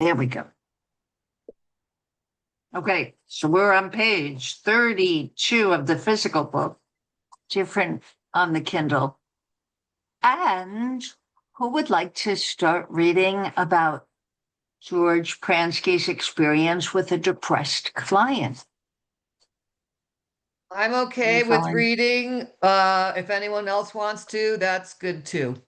There we go. Okay, so we're on page 32 of the physical book, different on the Kindle. And who would like to start reading about George Pransky's experience with a depressed client? I'm okay with reading. If anyone else wants to, that's good too.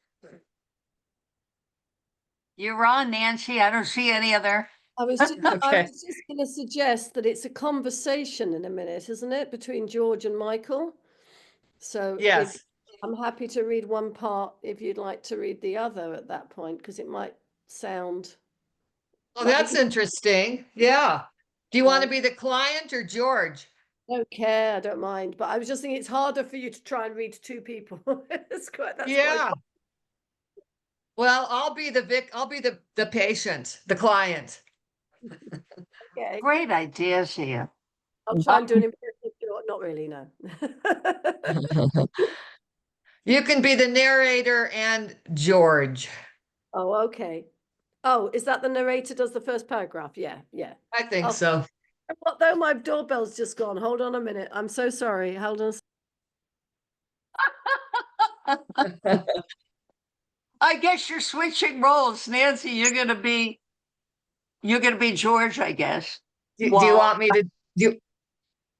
You're on, Nancy. I don't see any other. I was just Okay. going to suggest that it's a conversation in a minute, isn't it, between George and Michael? So Yes. I'm happy to read one part if you'd like to read the other at that point, because it might sound. Oh, that's interesting. Yeah. Do you want to Right. be the client or George? Don't care, I don't mind. But I was just thinking it's harder for you to try and read two people. That's quite Yeah. Well, I'll be the patient, the client. okay. Great ideas here. I'll try and do an impression of George. Not really, no. You can be the narrator and George. Oh, okay. Oh, is that the narrator does the first paragraph? Yeah, yeah. I think Oh, so. though my doorbell's just gone. Hold on a minute. I'm so sorry. Hold on. I guess you're switching roles, Nancy. You're gonna be George, I guess. Do you want me to do?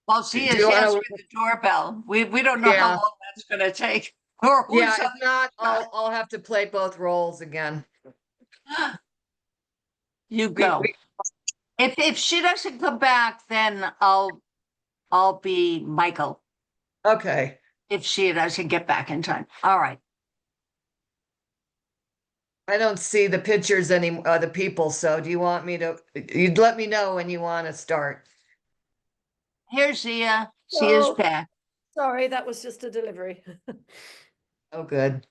While she Do is you want answering to? the doorbell. We don't know how Yeah. long that's gonna take. Or Yeah. who's If not, I'll have to play both roles again. you We, go. we, If she doesn't come back, then I'll be Michael okay. if she doesn't get back in time. All right. I don't see the pictures any the people. So do you want me to? You'd let me know when you want to start. Here's Zia. Zia's Oh, back. sorry, that was just a delivery. Oh, good.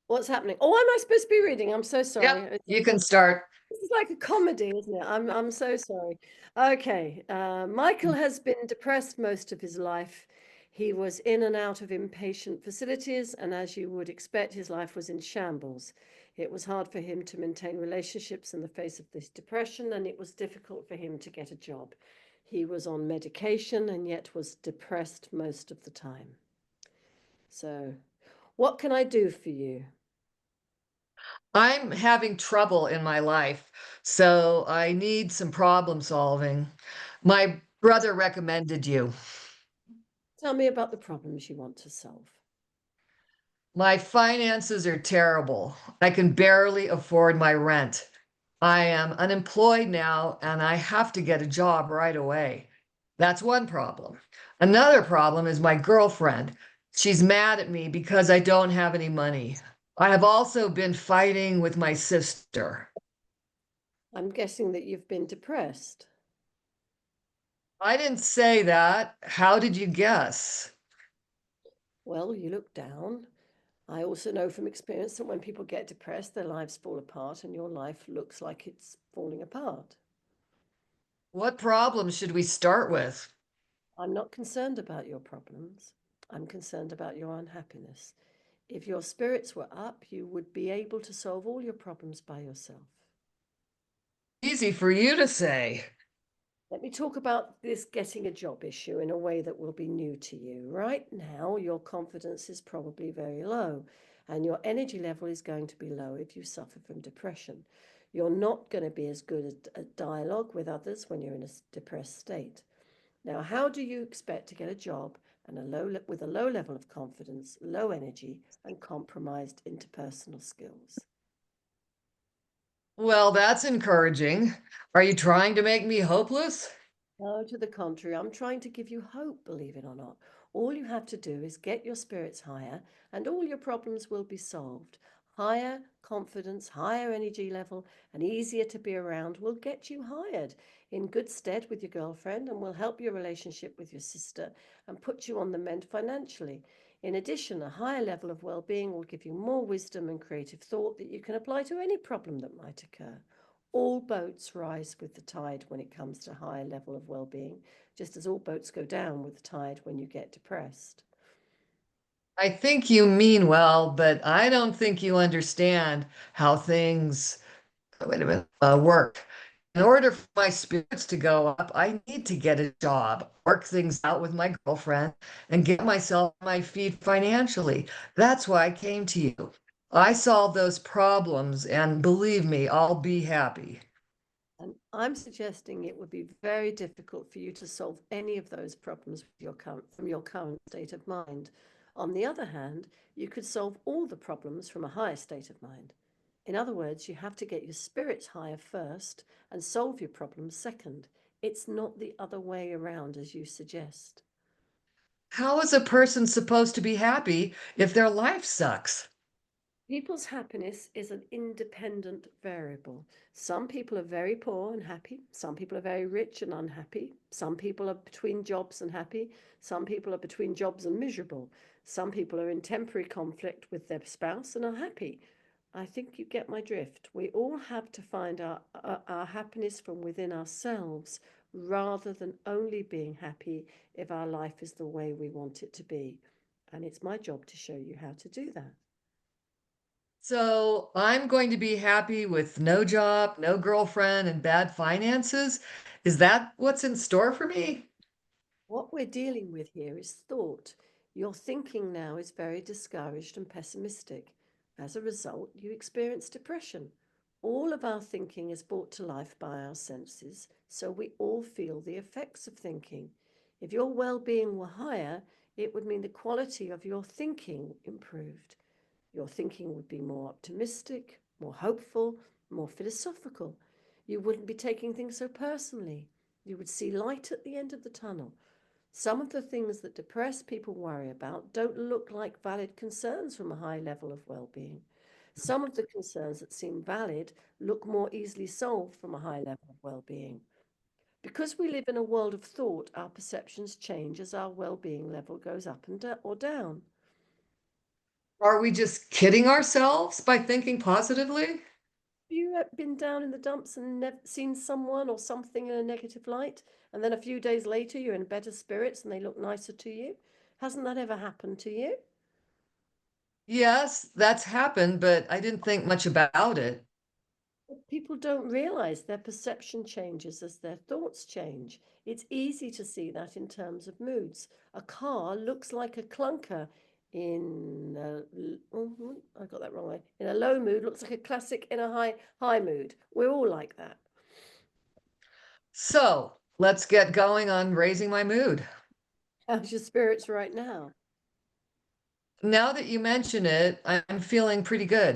What's happening? Oh, am I supposed to be reading? I'm so sorry. Yep. You can start. This is like a comedy, isn't it? I'm so sorry. Okay. Michael has been depressed most of his life. He was in and out of inpatient facilities, and as you would expect, his life was in shambles. It was hard for him to maintain relationships in the face of this depression, and it was difficult for him to get a job. He was on medication and yet was depressed most of the time. So, what can I do for you? I'm having trouble in my life, so I need some problem solving. My brother recommended you. Tell me about the problems you want to solve. My finances are terrible. I can barely afford my rent. I am unemployed now and I have to get a job right away. That's one problem. Another problem is my girlfriend. She's mad at me because I don't have any money. I have also been fighting with my sister. I'm guessing that you've been depressed. I didn't say that. How did you guess? Well, you look down. I also know from experience that when people get depressed, their lives fall apart and your life looks like it's falling apart. What problem should we start with? I'm not concerned about your problems. I'm concerned about your unhappiness. If your spirits were up, you would be able to solve all your problems by yourself. Easy for you to say. Let me talk about this getting a job issue in a way that will be new to you. Right now, your confidence is probably very low, and your energy level is going to be low if you suffer from depression. You're not going to be as good at dialogue with others when you're in a depressed state. Now, how do you expect to get a job and with a low level of confidence, low energy, and compromised interpersonal skills? Well, that's encouraging. Are you trying to make me hopeless? No, to the contrary, I'm trying to give you hope, believe it or not. All you have to do is get your spirits higher, and all your problems will be solved. Higher confidence, higher energy level, and easier to be around will get you hired in good stead with your girlfriend and will help your relationship with your sister and put you on the mend financially. In addition, a higher level of well being will give you more wisdom and creative thought that you can apply to any problem that might occur. All boats rise with the tide when it comes to higher level of well-being, just as all boats go down with the tide when you get depressed. I think you mean well, but I don't think you understand how things, wait a minute, work. In order for my spirits to go up, I need to get a job, work things out with my girlfriend, and get myself on my feet financially. That's why I came to you. I solve those problems, and believe me, I'll be happy. And I'm suggesting it would be very difficult for you to solve any of those problems with from your current state of mind. On the other hand, you could solve all the problems from a higher state of mind. In other words, you have to get your spirits higher first and solve your problems second. It's not the other way around, as you suggest. How is a person supposed to be happy if their life sucks? People's happiness is an independent variable. Some people are very poor and happy. Some people are very rich and unhappy. Some people are between jobs and happy. Some people are between jobs and miserable. Some people are in temporary conflict with their spouse and are happy. I think you get my drift. We all have to find our happiness from within ourselves rather than only being happy if our life is the way we want it to be. And it's my job to show you how to do that. So I'm going to be happy with no job, no girlfriend, and bad finances. Is that what's in store for me? What we're dealing with here is thought. Your thinking now is very discouraged and pessimistic. As a result, you experience depression. All of our thinking is brought to life by our senses, so we all feel the effects of thinking. If your well being were higher, it would mean the quality of your thinking improved. Your thinking would be more optimistic, more hopeful, more philosophical. You wouldn't be taking things so personally. You would see light at the end of the tunnel. Some of the things that depressed people worry about don't look like valid concerns from a high level of well being. Some of the concerns that seem valid look more easily solved from a high level of well being. Because we live in a world of thought, our perceptions change as our well being level goes up or down. Are we just kidding ourselves by thinking positively? You been down in the dumps and seen someone or something in a negative light, and then a few days later you're in better spirits and they look nicer to you? Hasn't that ever happened to you? Yes, that's happened, but I didn't think much about it. People don't realize their perception changes as their thoughts change. It's easy to see that in terms of moods. A car looks like a clunker in I got that wrong. In a low mood, looks like a classic in a high mood. We're all like that. So let's get going on raising my mood. How's your spirits right now? Now that you mention it, I'm feeling pretty good.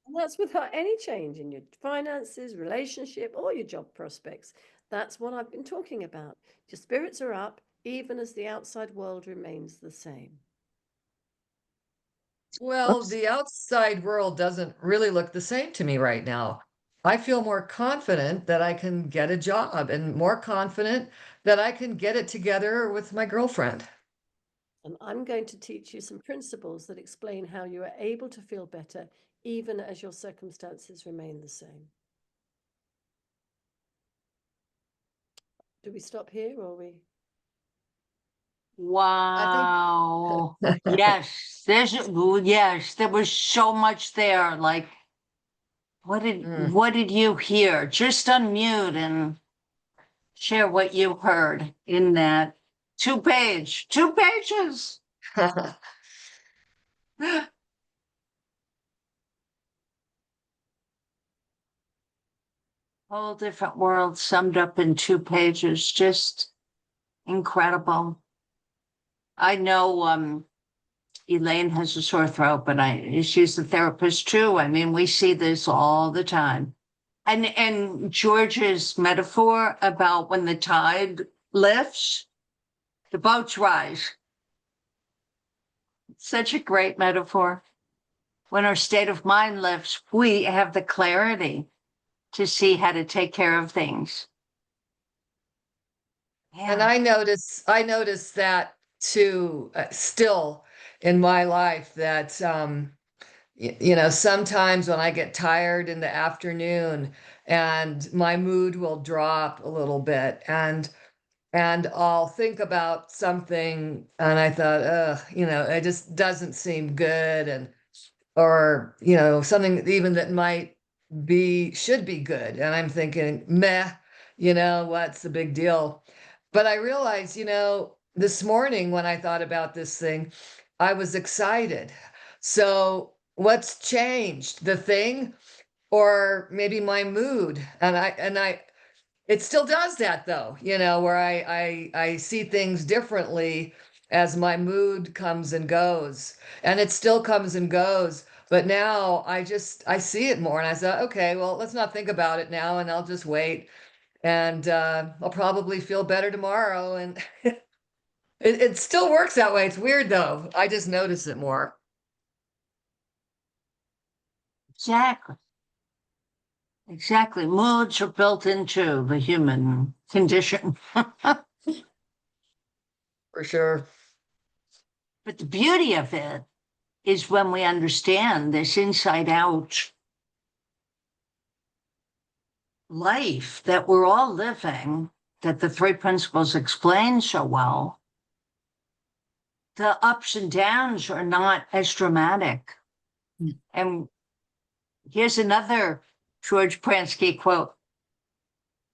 And that's without any change in your finances, relationship, or your job prospects. That's what I've been talking about. Your spirits are up, even as the outside world remains the same. Well, the outside world doesn't really look the same to me right now. I feel more confident that I can get a job and more confident that I can get it together with my girlfriend. And I'm going to teach you some principles that explain how you are able to feel better, even as your circumstances remain the same. Do we stop here or we? I think Wow. Yes, yes, there was so much there. Like, Mm. what did you hear? Just unmute and share what you heard in that two pages. Whole different world summed up in 2 pages. Just incredible. I know Elaine has a sore throat, but she's a therapist too. I mean, we see this all the time. And George's metaphor about when the tide lifts, the boats rise. Such a great metaphor. When our state of mind lifts, we have the clarity to see how to take care of things. And Yeah. I notice that too, still in my life that, sometimes when I get tired in the afternoon and my mood will drop a little bit. And and I'll think about something and I thought, it just doesn't seem good. And, or, something even that should be good. And I'm thinking, meh, what's the big deal? But I realized, this morning when I thought about this thing, I was excited. So what's changed? The thing or maybe my mood? It still does that though, where I see things differently as my mood comes and goes. And it still comes and goes. But now I see it more and I thought, okay, well, let's not think about it now and I'll just wait. And I'll probably feel better tomorrow. And it still works that way. It's weird though. I just notice it more. Exactly. Exactly. Moods are built into the human condition. For sure. But the beauty of it is when we understand this inside out life that we're all living, that the three principles explain so well, the ups and downs are not as dramatic. And here's another George Pransky quote.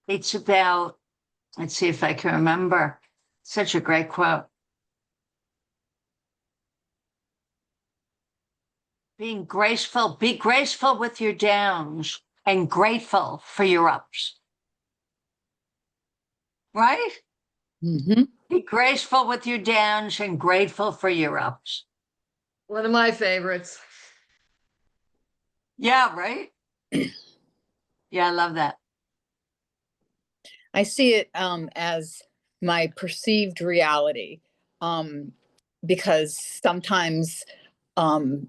It's about, let's see if I can remember, such a great quote. Being graceful, be graceful with your downs and grateful for your ups. Right? Mm-hmm. Be graceful with your downs and grateful for your ups. One of my favorites. Yeah, right? Yeah, I love that. I see it as my perceived reality, because sometimes um,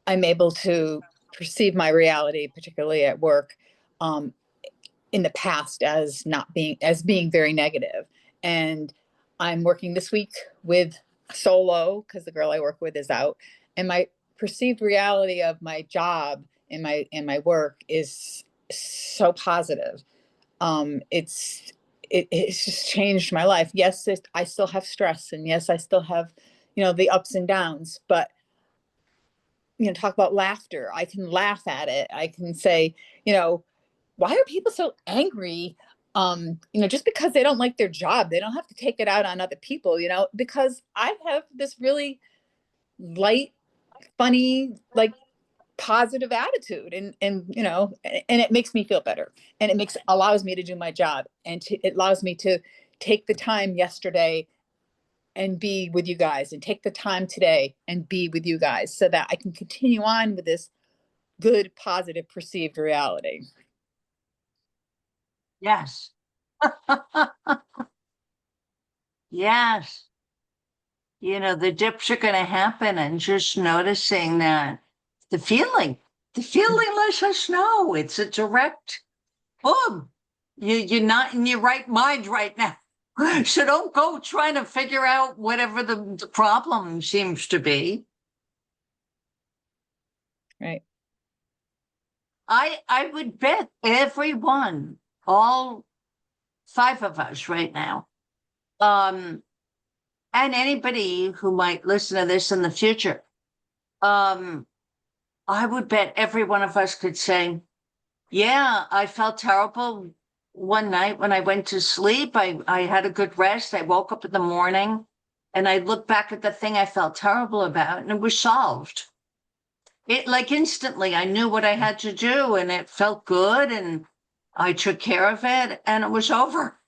I'm able to perceive my reality, particularly at work, um, in the past as being very negative. And I'm working this week with solo because the girl I work with is out, and my perceived reality of my job and my work is so positive. It's just changed my life. Yes, I still have stress, and yes, I still have, the ups and downs, but talk about laughter. I can laugh at it. I can say, why are people so angry? Just because they don't like their job, they don't have to take it out on other people, because I have this really light, funny, like positive attitude, and it makes me feel better, and allows me to do my job, and it allows me to take the time yesterday and be with you guys, and take the time today and be with you guys, so that I can continue on with this good, positive, perceived reality. Yes. Yes. The dips are going to happen, and just noticing that the feeling, lets us know it's a direct boom. You're not in your right mind right now. So don't go trying to figure out whatever the problem seems to be. Right. I would bet everyone, all five of us right now, and anybody who might listen to this in the future, I would bet every one of us could say, yeah, I felt terrible one night when I went to sleep. I had a good rest. I woke up in the morning and I looked back at the thing I felt terrible about, and it was solved. It, like, instantly, I knew what I had to do and it felt good, and I took care of it and it was over.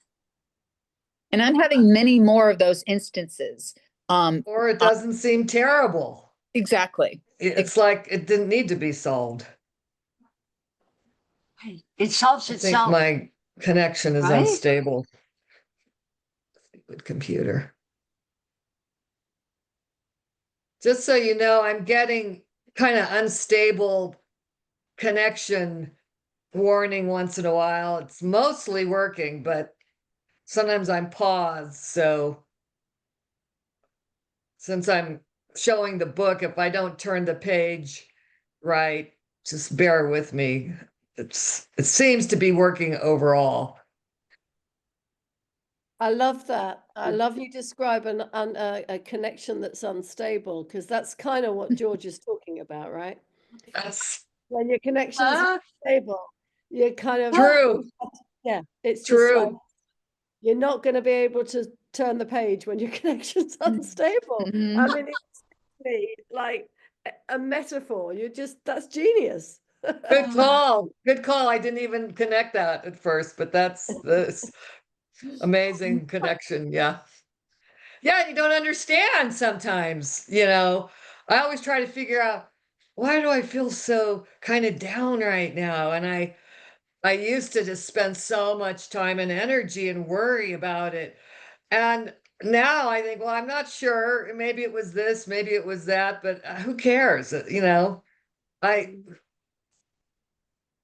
And I'm having many more of those instances. Or it doesn't seem terrible. Exactly. It's like it didn't need to be solved. It solves I think itself. my connection is Right? unstable. Stupid computer. Just so you know, I'm getting kind of unstable connection warning once in a while. It's mostly working, but sometimes I'm paused. So since I'm showing the book, if I don't turn the page right, just bear with me. It seems to be working overall. I love that. I love you describe a connection that's unstable, because that's kind of what George is talking about, right? That's When your connection is Ah, unstable, you're kind of, true. yeah, it's just like True. you're not going to be able to turn the page when your connection's unstable. I mean, it's really like a metaphor. You just, that's genius. Good call. Good call. I didn't even connect that at first, but that's this amazing connection. Yeah. Yeah, you don't understand sometimes, you know. I always try to figure out why do I feel so kind of down right now? And I used to just spend so much time and energy and worry about it. And now I think, well, I'm not sure. Maybe it was this, maybe it was that, but who cares? You know, I,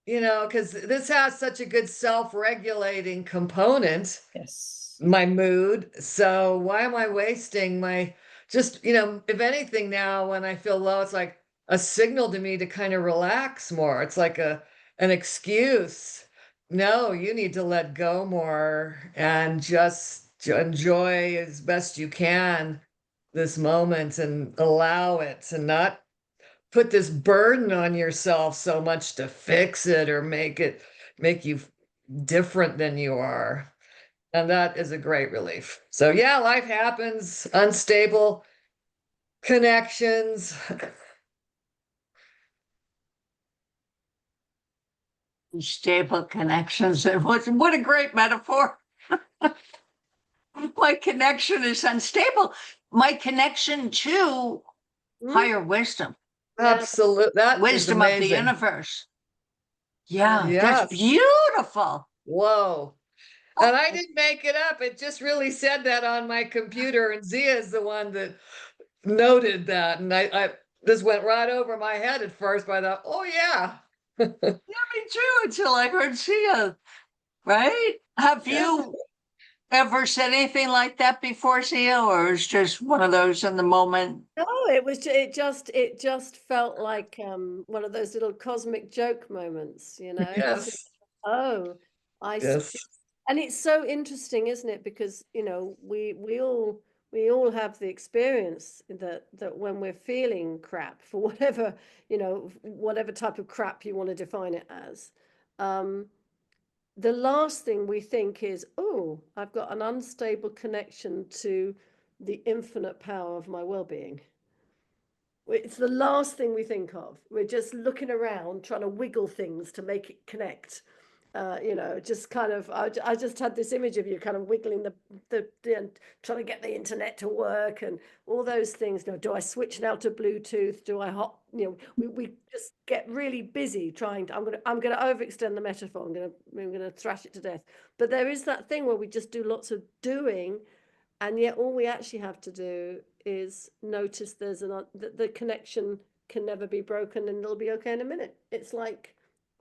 because this has such a good self-regulating component, Yes. my mood. So why am I wasting my just, if anything now when I feel low, it's like a signal to me to kind of relax more. It's like an excuse. No, you need to let go more and just enjoy as best you can this moment and allow it and not put this burden on yourself so much to fix it or make you different than you are. And that is a great relief. So yeah, life happens, unstable connections. stable connections. And what a great metaphor. My connection is unstable. My connection to Mm, higher wisdom, yeah. Absolute. That is wisdom of the amazing. universe. Yeah, that's Yes. beautiful. Whoa. And I didn't make it up. It just really said that on my computer. And Zia is the one that noted that. And I this went right over my head at first, but I thought, oh yeah. Yeah, me too, until I heard Sia, right? Have Yeah. you ever said anything like that before, Sia, or is just one of those in the moment? No, it was it just felt like one of those little cosmic joke moments, you know. Yes. Oh, I see. Yes. And it's so interesting, isn't it? Because, we all have the experience that when we're feeling crap for whatever, whatever type of crap you want to define it as, um, the last thing we think is, oh, I've got an unstable connection to the infinite power of my well-being. It's the last thing we think of. We're just looking around trying to wiggle things to make it connect. Just kind of, I just had this image of you kind of wiggling trying to get the internet to work and all those things. Do I switch now to Bluetooth? Do I we just get really busy trying to, I'm gonna overextend the metaphor. I'm gonna thrash it to death. But there is that thing where we just do lots of doing, and yet all we actually have to do is notice the connection can never be broken, and it'll be okay in a minute. It's like,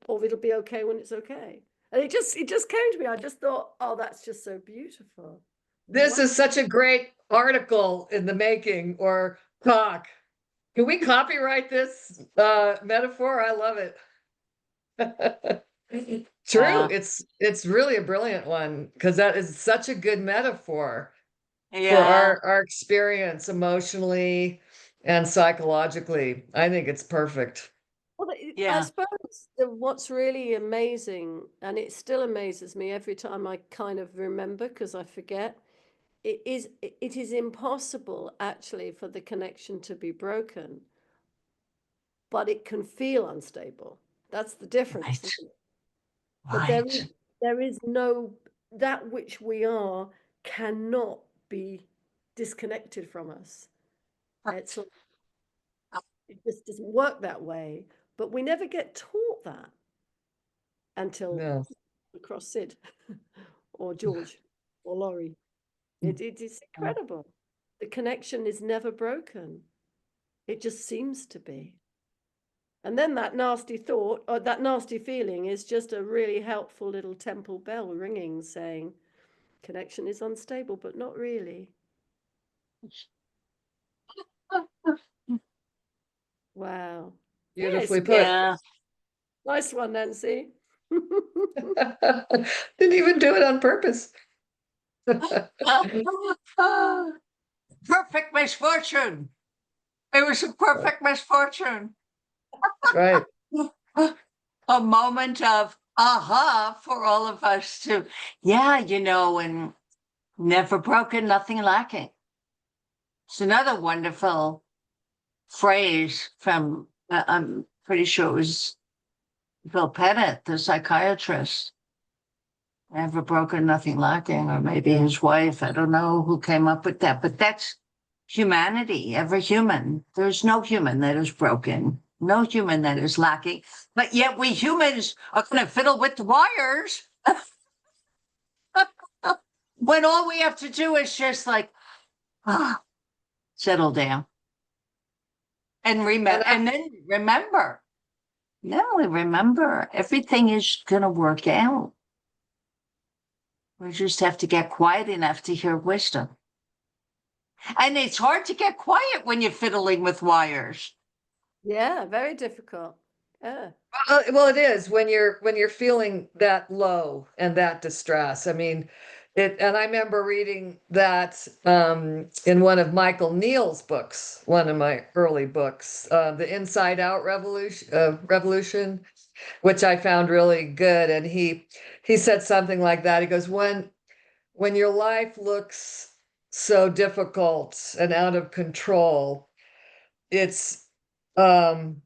or it'll be okay when it's okay. And it just came to me. I just thought, oh, that's just so beautiful. This Wow. is such a great article in the making or talk. Can we copyright this metaphor? I love it. True. Yeah, It's really a brilliant one because that is such a good metaphor for yeah, our experience emotionally and psychologically. I think it's perfect. Well, I yeah. suppose what's really amazing, and it still amazes me every time I kind of remember because I forget, it is impossible actually for the connection to be broken, but it can feel unstable. That's the difference. Right, But right. there is no, that which we are cannot be disconnected from us. It's it just doesn't work that way. But we never get taught that until No. we cross Sid or George or Laurie. It is incredible. The connection is never broken. It just seems to be. And then that nasty thought or that nasty feeling is just a really helpful little temple bell ringing saying, connection is unstable, but not really. Wow. Yes. Beautifully put. Yeah. Nice one, Nancy. Didn't even do it on purpose. Perfect misfortune. It was a perfect misfortune. Right. A moment of aha for all of us to, yeah, and never broken, nothing lacking. It's another wonderful phrase from, I'm pretty sure it was Bill Pettit, the psychiatrist. Never broken, nothing lacking, or maybe his wife. I don't know who came up with that, but that's humanity, every human. There's no human that is broken, no human that is lacking. But yet we humans are going to fiddle with the wires when all we have to do is just like, settle down and remember, and then remember. No, we remember everything is going to work out. We just have to get quiet enough to hear wisdom. And it's hard to get quiet when you're fiddling with wires. Yeah, very difficult. Yeah. Well, it is when you're feeling that low and that distress. I mean, and I remember reading that in one of Michael Neal's books, one of my early books, The Inside Out Revolution, which I found really good. And he said something like that. He goes, when your life looks so difficult and out of control, it's I'm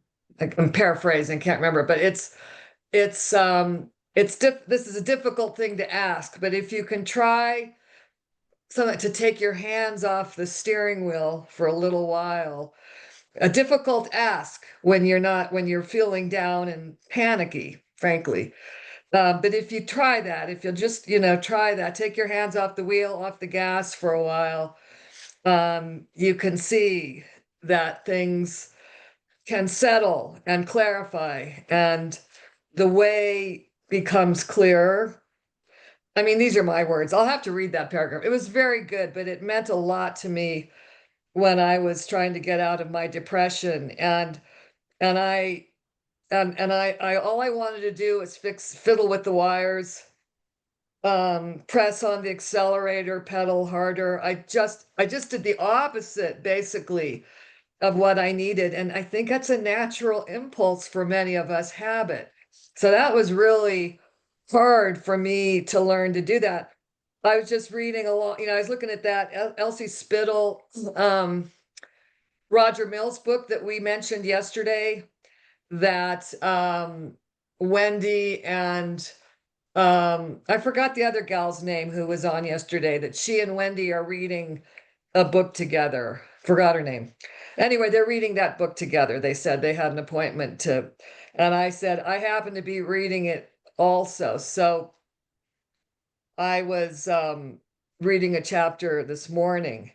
paraphrasing, can't remember, but this is a difficult thing to ask, but if you can try something to take your hands off the steering wheel for a little while, a difficult ask when you're feeling down and panicky, frankly. But if you try that, if you'll just, try that, take your hands off the wheel, off the gas for a while, you can see that things can settle and clarify and the way becomes clearer. I mean, these are my words. I'll have to read that paragraph. It was very good, but it meant a lot to me when I was trying to get out of my depression. And I all I wanted to do was fiddle with the wires, press on the accelerator pedal harder. I just did the opposite, basically, of what I needed. And I think that's a natural impulse for many of us have it. So that was really hard for me to learn to do that. I was just reading along, I was looking at that Elsie Spittle, Roger Mills book that we mentioned yesterday, that Wendy and I forgot the other gal's name who was on yesterday, that she and Wendy are reading a book together. Forgot her name. Anyway, they're reading that book together. They said they had an appointment to, and I said, I happen to be reading it also. So I was reading a chapter this morning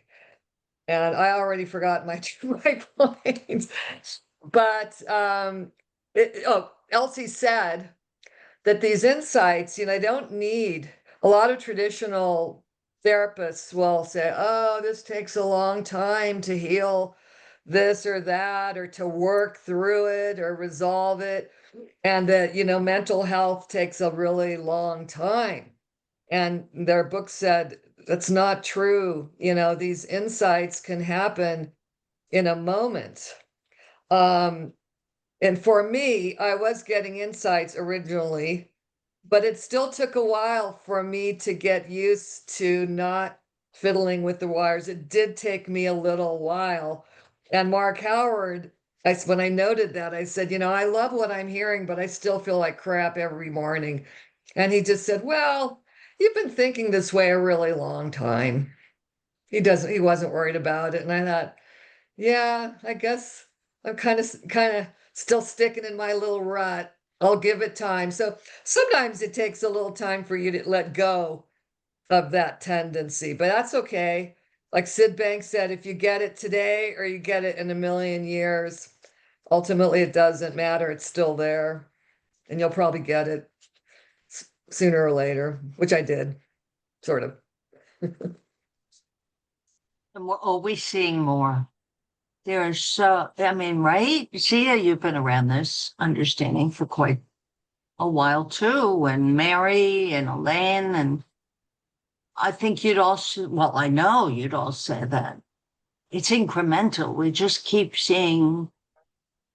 and I already forgot my points. But Elsie said that these insights, don't need a lot of traditional therapists will say, oh, this takes a long time to heal this or that, or to work through it or resolve it. And that, mental health takes a really long time. And their book said, that's not true. These insights can happen in a moment. And for me, I was getting insights originally, but it still took a while for me to get used to not fiddling with the wires. It did take me a little while. And Mark Howard, when I noted that, I said, I love what I'm hearing, but I still feel like crap every morning. And he just said, well, you've been thinking this way a really long time. He wasn't worried about it. And I thought, yeah, I guess I'm kind of still sticking in my little rut. I'll give it time. So sometimes it takes a little time for you to let go of that tendency, but that's okay. Like Sid Banks said, if you get it today or you get it in a million years, ultimately it doesn't matter. It's still there, and you'll probably get it sooner or later, which I did, sort of. And we're always seeing more. Right? Sia, you've been around this understanding for quite a while too, and Mary and Elaine, and I think you'd also, well, I know you'd all say that it's incremental. We just keep seeing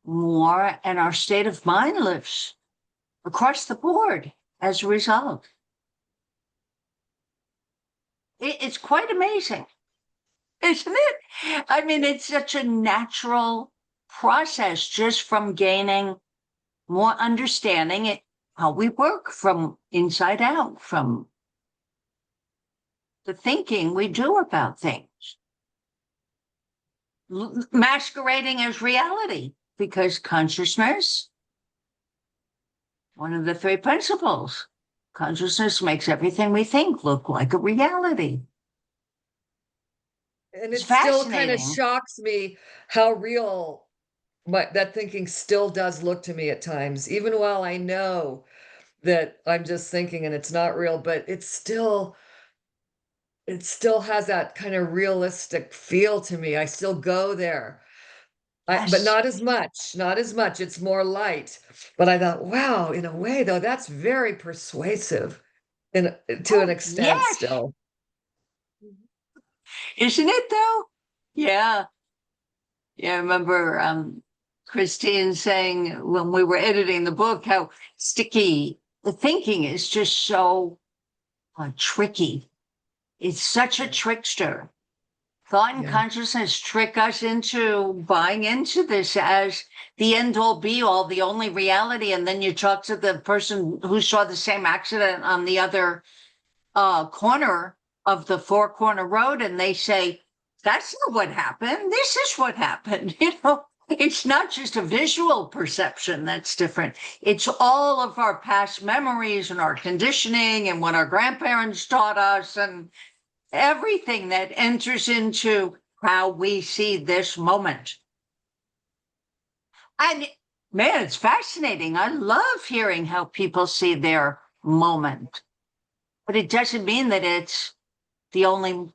more, and our state of mind lifts across the board as a result. It's quite amazing, isn't it? I mean, it's such a natural process just from gaining more understanding it, how we work from inside out, from the thinking we do about things, masquerading as reality, because consciousness, one of the three principles, consciousness makes everything we think look like a reality. And It's it still kind of fascinating. shocks me how real that thinking still does look to me at times, even while I know that I'm just thinking and it's not real, but it still has that kind of realistic feel to me. I still go there. But Yes. not as much, not as much. It's more light. But I thought, wow, in a way though, that's very persuasive to an Oh, extent yes. still. Isn't it though? Yeah. Yeah. I remember Christine saying when we were editing the book how sticky the thinking is, just so tricky. It's such a Yeah. trickster. Thought and Yeah. consciousness trick us into buying into this as the end all be all, the only reality. And then you talk to the person who saw the same accident on the other corner of the four corner road, and they say, that's not what happened. This is what happened. You know, it's not just a visual perception that's different. It's all of our past memories and our conditioning and what our grandparents taught us and everything that enters into how we see this moment. And man, it's fascinating. I love hearing how people see their moment, but it doesn't mean that it's the only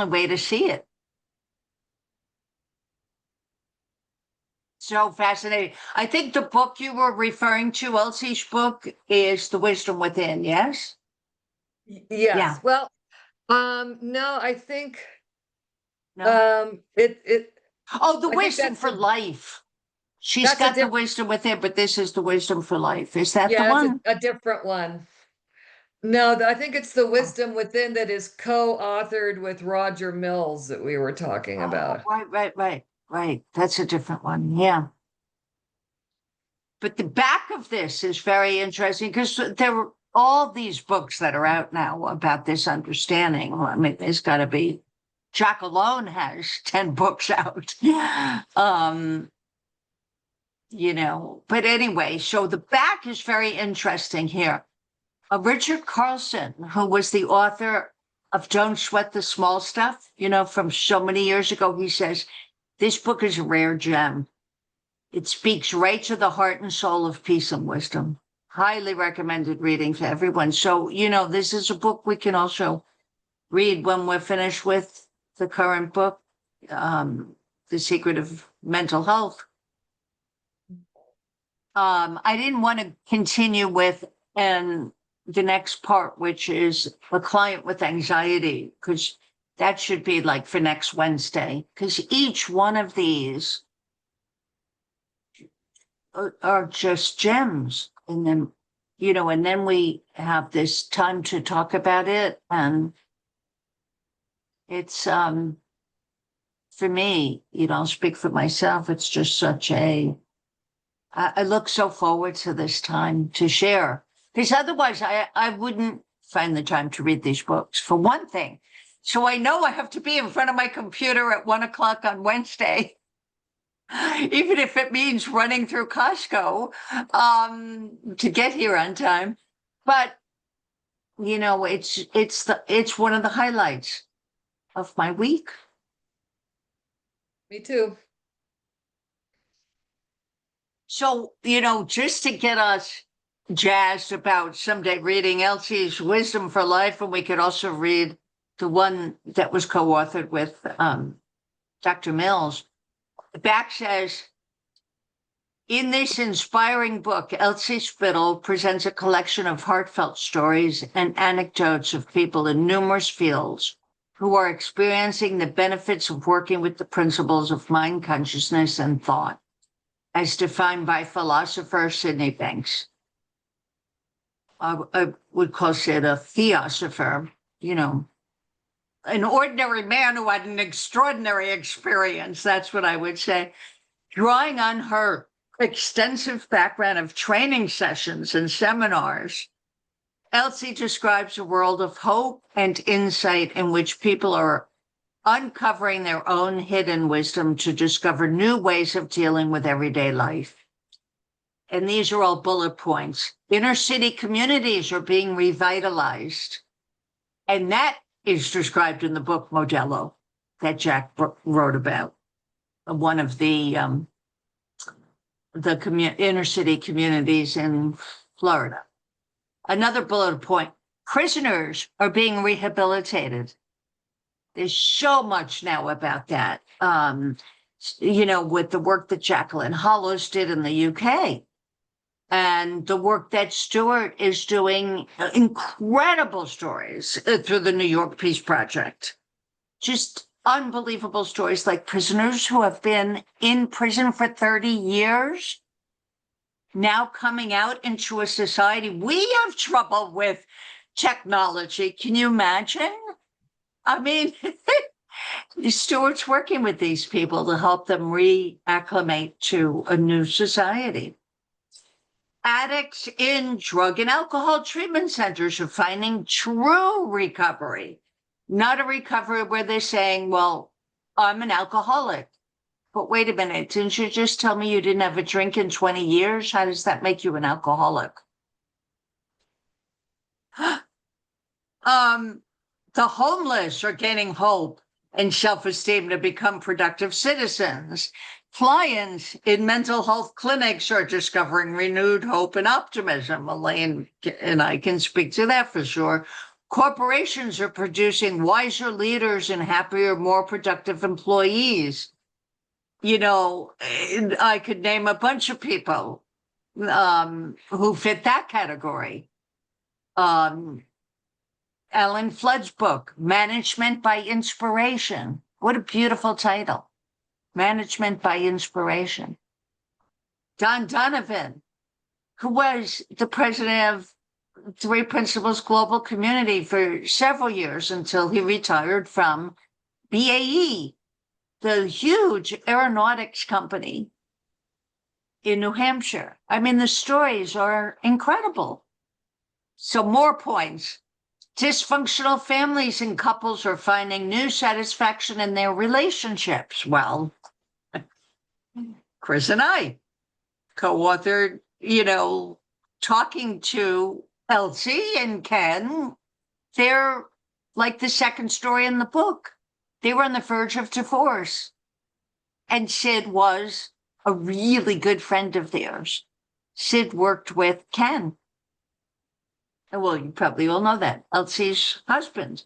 way to see it. So fascinating. I think the book you were referring to, Elsie's book, is The Wisdom Within, yes? Yeah. Yes. Well, no, I think No. it Oh, The I think Wisdom for Life. She's that's a got The different, Wisdom Within, but this is The Wisdom for Life. Is that the yeah, that's one? a different one. No, I think it's the wisdom within that is co-authored with Roger Mills that we were talking Oh, about. right. That's a different one. Yeah. But the back of this is very interesting because there are all these books that are out now about this understanding. Well, I mean, there's got to be, Jack alone has 10 books out. You know, but anyway, so the back is very interesting here. Richard Carlson, who was the author of Don't Sweat the Small Stuff, you know, from so many years ago, he says, this book is a rare gem. It speaks right to the heart and soul of peace and wisdom. Highly recommended reading for everyone. So, you know, this is a book we can also read when we're finished with the current book, The Secret of Mental Health. I didn't want to continue with the next part, which is a client with anxiety, because that should be like for next Wednesday, because each one of these are just gems. And then, you know, and then we have this time to talk about it. And it's, for me, you know, I'll speak for myself. It's just such I look so forward to this time to share, because otherwise I wouldn't find the time to read these books, for one thing. So I know I have to be in front of my computer at 1:00 on Wednesday, even if it means running through Costco to get here on time. But you know, it's one of the highlights of my week. Me too. So, you know, just to get us jazzed about someday reading Elsie's Wisdom for Life, and we could also read the one that was co-authored with Dr. Mills. The back says, In this inspiring book, Elsie Spittle presents a collection of heartfelt stories and anecdotes of people in numerous fields who are experiencing the benefits of working with the principles of mind consciousness and thought, as defined by philosopher Sydney Banks. I would call it a theosopher, an ordinary man who had an extraordinary experience. That's what I would say. Drawing on her extensive background of training sessions and seminars, Elsie describes a world of hope and insight in which people are uncovering their own hidden wisdom to discover new ways of dealing with everyday life. And these are all bullet points. Inner city communities are being revitalized. And that is described in the book Modelo that Jack wrote about. One of the inner city communities in Florida. Another bullet point, prisoners are being rehabilitated. There's so much now about that, with the work that Jacqueline Hollows did in the UK and the work that Stuart is doing, incredible stories through the New York Peace Project. Just unbelievable stories, like prisoners who have been in prison for 30 years, now coming out into a society. We have trouble with technology. Can you imagine? I mean, Stuart's working with these people to help them reacclimate to a new society. Addicts in drug and alcohol treatment centers are finding true recovery, not a recovery where they're saying, well, I'm an alcoholic. But wait a minute, didn't you just tell me you didn't have a drink in 20 years? How does that make you an alcoholic? The homeless are gaining hope and self-esteem to become productive citizens. Clients in mental health clinics are discovering renewed hope and optimism. Elaine and I can speak to that for sure. Corporations are producing wiser leaders and happier, more productive employees. I could name a bunch of people who fit that category. Ellen Flood's book, Management by Inspiration. What a beautiful title. Management by Inspiration. Don Donovan, who was the president of Three Principles Global Community for several years until he retired from BAE, the huge aeronautics company in New Hampshire. I mean, the stories are incredible. So more points. Dysfunctional families and couples are finding new satisfaction in their relationships. Well, Chris and I co-authored, talking to Elsie and Ken. They're like the second story in the book. They were on the verge of divorce. And Sid was a really good friend of theirs. Sid worked with Ken. Well, you probably all know that. Elsie's husband.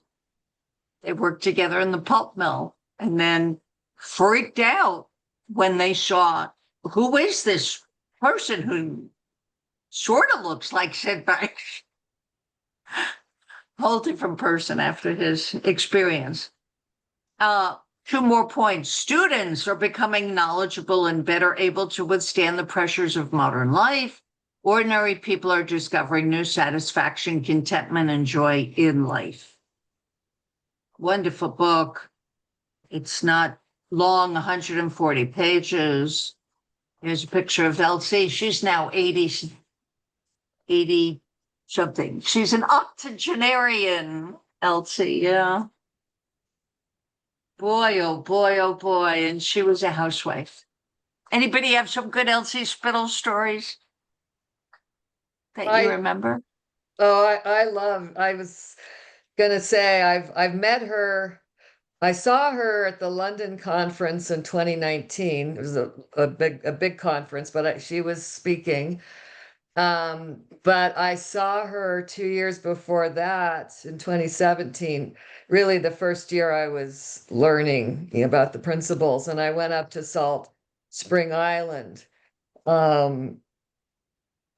They worked together in the pulp mill and then freaked out when they saw, who is this person who sort of looks like Sid Banks? Whole different person after his experience. Two more points. Students are becoming knowledgeable and better able to withstand the pressures of modern life. Ordinary people are discovering new satisfaction, contentment, and joy in life. Wonderful book. It's not long, 140 pages. Here's a picture of Elsie. She's now 80 something. She's an octogenarian, Elsie, yeah. Boy, oh boy, oh boy. And she was a housewife. Anybody have some good Elsie Spittle stories that you remember? Oh, I was gonna say I've met her. I saw her at the London conference in 2019. It was a big conference, but she was speaking. But I saw her 2 years before that in 2017, really the first year I was learning about the principles, and I went up to Salt Spring Island Um,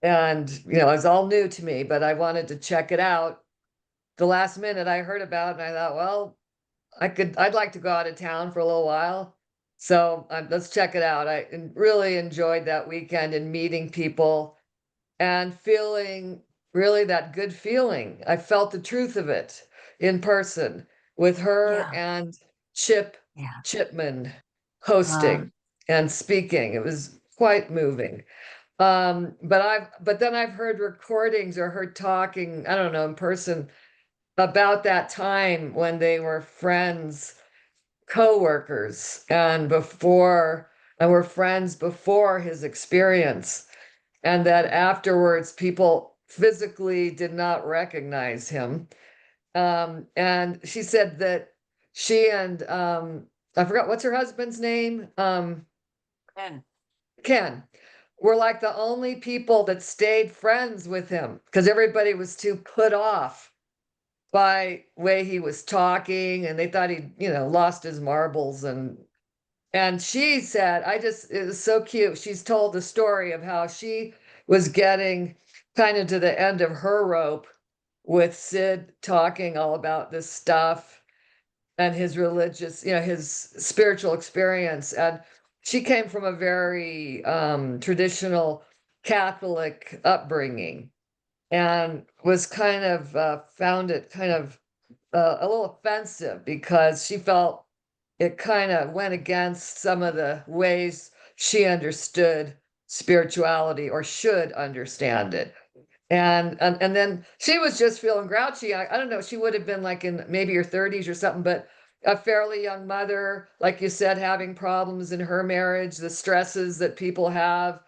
and you know, it's all new to me, but I wanted to check it out. The last minute I heard about it and I thought, well, I'd like to go out of town for a little while. So let's check it out. Really enjoyed that weekend and meeting people and feeling really that good feeling. I felt the truth of it in person with her Yeah. and Chip Yeah. Chipman hosting and speaking. It was quite moving. But then I've heard recordings or heard talking, I don't know, in person about that time when they were friends, co-workers, and were friends before his experience, and that afterwards people physically did not recognize him. And she said that she and I forgot what's her husband's name, And Ken, were like the only people that stayed friends with him because everybody was too put off by way he was talking and they thought he, you know, lost his marbles. And she said, it was so cute. She's told the story of how she was getting kind of to the end of her rope with Sid talking all about this stuff and his religious, you know, his spiritual experience. And she came from a very traditional Catholic upbringing and was kind of found it kind of a little offensive because she felt it kind of went against some of the ways she understood spirituality or should understand it. And then she was just feeling grouchy. I don't know, she would have been like in maybe her 30s or something, but a fairly young mother, like you said, having problems in her marriage, the stresses that people have,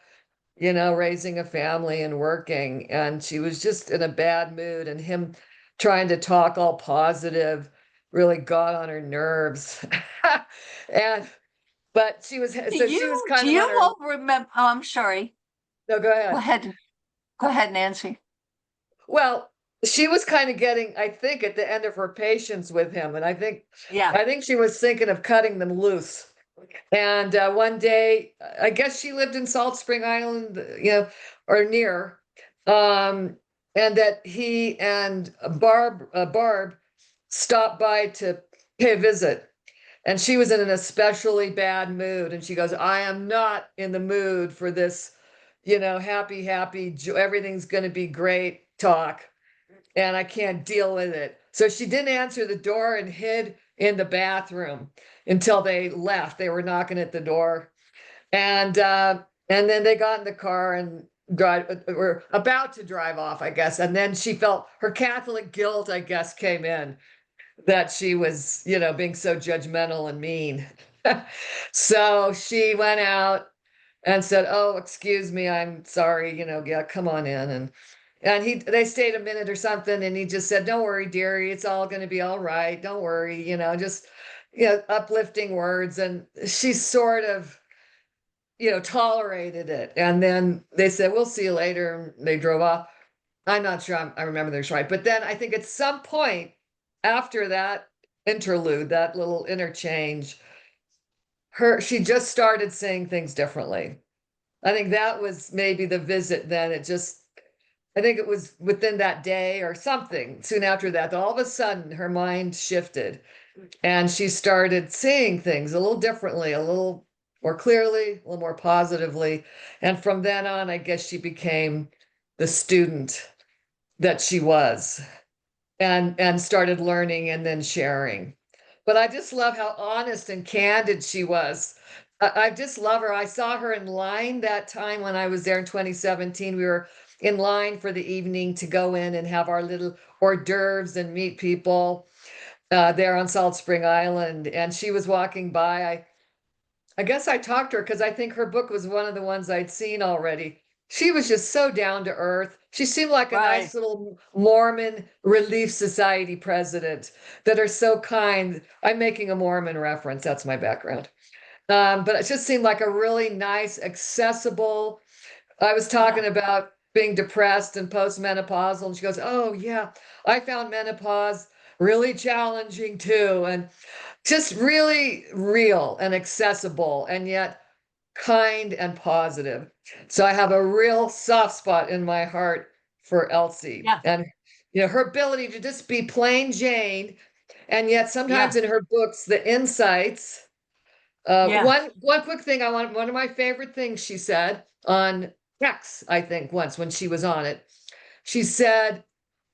you know, raising a family and working. And she was just in a bad mood, and him trying to talk all positive really got on her nerves. And but she was do kind of you on her. all remember? Oh, I'm sorry. No, go Go ahead. ahead. Go ahead, Nancy. Well, she was kind of getting, I think, at the end of her patience with him, and Yeah. I think she was thinking of cutting them loose. And one day, I guess she lived in Salt Spring Island, you know, or near, um, and that he and Barb stopped by to pay a visit. And she was in an especially bad mood. And she goes, I am not in the mood for this, you know, happy, everything's going to be great talk. And I can't deal with it. So she didn't answer the door and hid in the bathroom until they left. They were knocking at the door. And then they got in the car and were about to drive off, I guess. And then she felt her Catholic guilt, I guess, came in that she was, you know, being so judgmental and mean. So she went out and said, "Oh, excuse me, I'm sorry, you know, yeah, come on in." And they stayed a minute or something, and he just said, "Don't worry, dearie, it's all going to be all right. Don't worry," you know, just uplifting words. And she sort of, you know, tolerated it. And then they said, "We'll see you later." And they drove off. I'm not sure I remember this right. But then I think at some point after that interlude, that little interchange, she just started saying things differently. I think that was maybe the visit. Then I think it was within that day or something soon after that all of a sudden her mind shifted and she started seeing things a little differently, a little more clearly, a little more positively. And from then on, I guess she became the student that she was and started learning and then sharing. But I just love how honest and candid she was. I just love her. I saw her in line that time when I was there in 2017. We were in line for the evening to go in and have our little hors d'oeuvres and meet people there on Salt Spring Island. And she was walking by. I guess I talked to her because I think her book was one of the ones I'd seen already. She was just so down to earth. She seemed like a Right. nice little Mormon Relief Society president that are so kind. I'm making a Mormon reference. That's my background. But it just seemed like a really nice, accessible. I was talking about being depressed and postmenopausal, and she goes, "Oh, yeah, I found menopause really challenging too." And just really real and accessible, and yet kind, and positive. So I have a real soft spot in my heart for Elsie. Yeah. And her ability to just be plain Jane, and yet sometimes Yeah. in her books, the insights. Yeah. One quick thing one of my favorite things she said on X, I think once when she was on it, she said,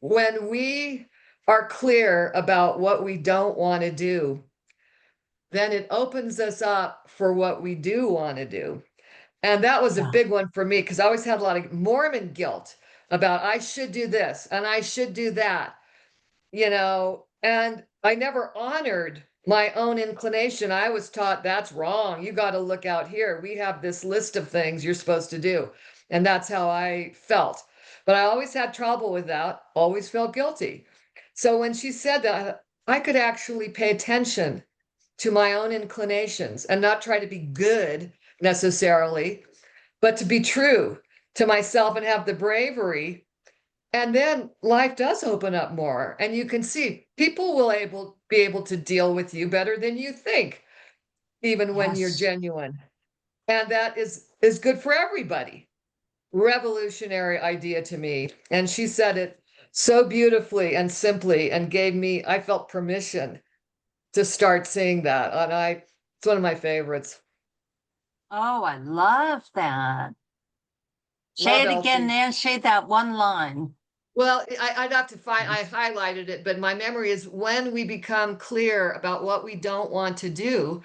when we are clear about what we don't want to do, then it opens us up for what we do want to do. And that was a Yeah. big one for me because I always had a lot of Mormon guilt about I should do this and I should do that, and I never honored my own inclination. I was taught that's wrong. You got to look out here. We have this list of things you're supposed to do. And that's how I felt. But I always had trouble with that, always felt guilty. So when she said that, I could actually pay attention to my own inclinations and not try to be good necessarily, but to be true to myself and have the bravery. And then life does open up more, and you can see people will be able to deal with you better than you think, even when you're Yes. genuine. And that is good for everybody. Revolutionary idea to me. And she said it so beautifully and simply and I felt permission to start seeing that. And it's one of my favorites. Oh, I love that. Say Love it again, Elsie. Nancy, that one line. Well, I'd have to find, I highlighted it, but my memory is when we become clear about what we don't want to do,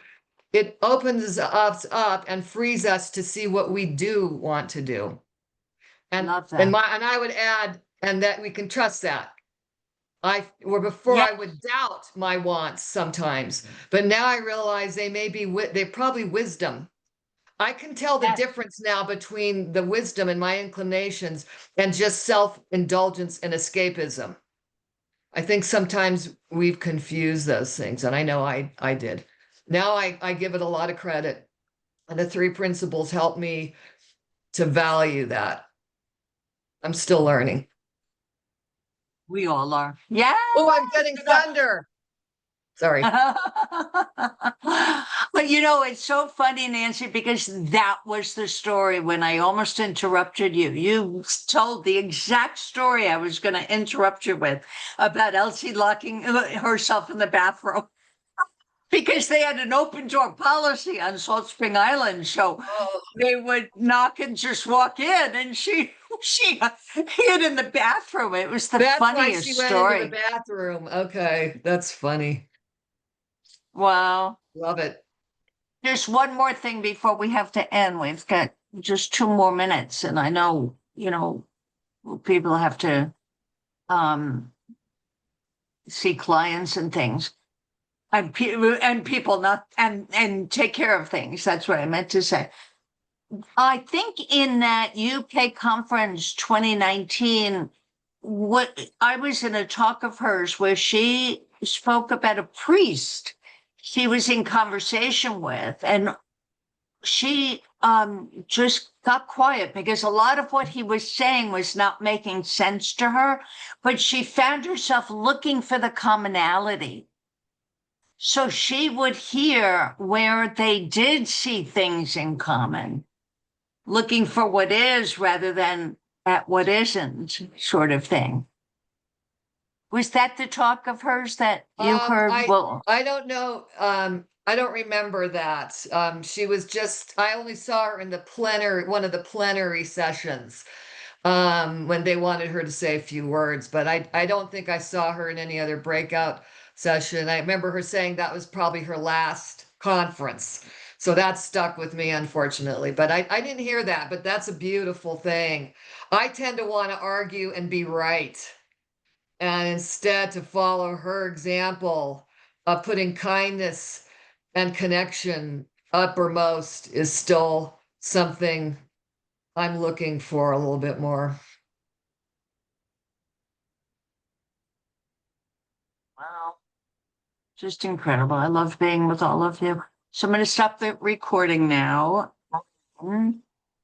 it opens us up and frees us to see what we do want to do. And Love that. I would add, and that we can trust that. Before Yeah. I would doubt my wants sometimes, but now I realize they're probably wisdom. I can tell the Yeah. difference now between the wisdom and my inclinations and just self-indulgence and escapism. I think sometimes we've confused those things, and I know I did. Now I give it a lot of credit, and the three principles help me to value that. I'm still learning. We all are. Yeah. Oh, I'm getting thunder. Sorry. But it's so funny, Nancy, because that was the story when I almost interrupted you. You told the exact story I was going to interrupt you with about Elsie locking herself in the bathroom because they had an open door policy on Salt Spring Island. So Oh, they would knock and just walk in, and she hid in the bathroom. It was the that's why funniest she went story. into the bathroom. Okay, that's funny. Wow. Love it. There's one more thing before we have to end. We've got just 2 more minutes, and I know, people have to see clients and things. And people not and take care of things. That's what I meant to say. I think in that UK conference 2019, what I was in a talk of hers where she spoke about a priest she was in conversation with, and she just got quiet because a lot of what he was saying was not making sense to her, but she found herself looking for the commonality. So she would hear where they did see things in common, looking for what is rather than at what isn't, sort of thing. Was that the talk of hers that you heard? Well, I don't know. I don't remember that. I only saw her in one of the plenary sessions, when they wanted her to say a few words, but I don't think I saw her in any other breakout session. I remember her saying that was probably her last conference. So that stuck with me, unfortunately, but I didn't hear that, but that's a beautiful thing. I tend to want to argue and be right. And instead to follow her example of putting kindness and connection uppermost is still something I'm looking for a little bit more. wow, just incredible. I love being with all of you. So I'm going to stop the recording now.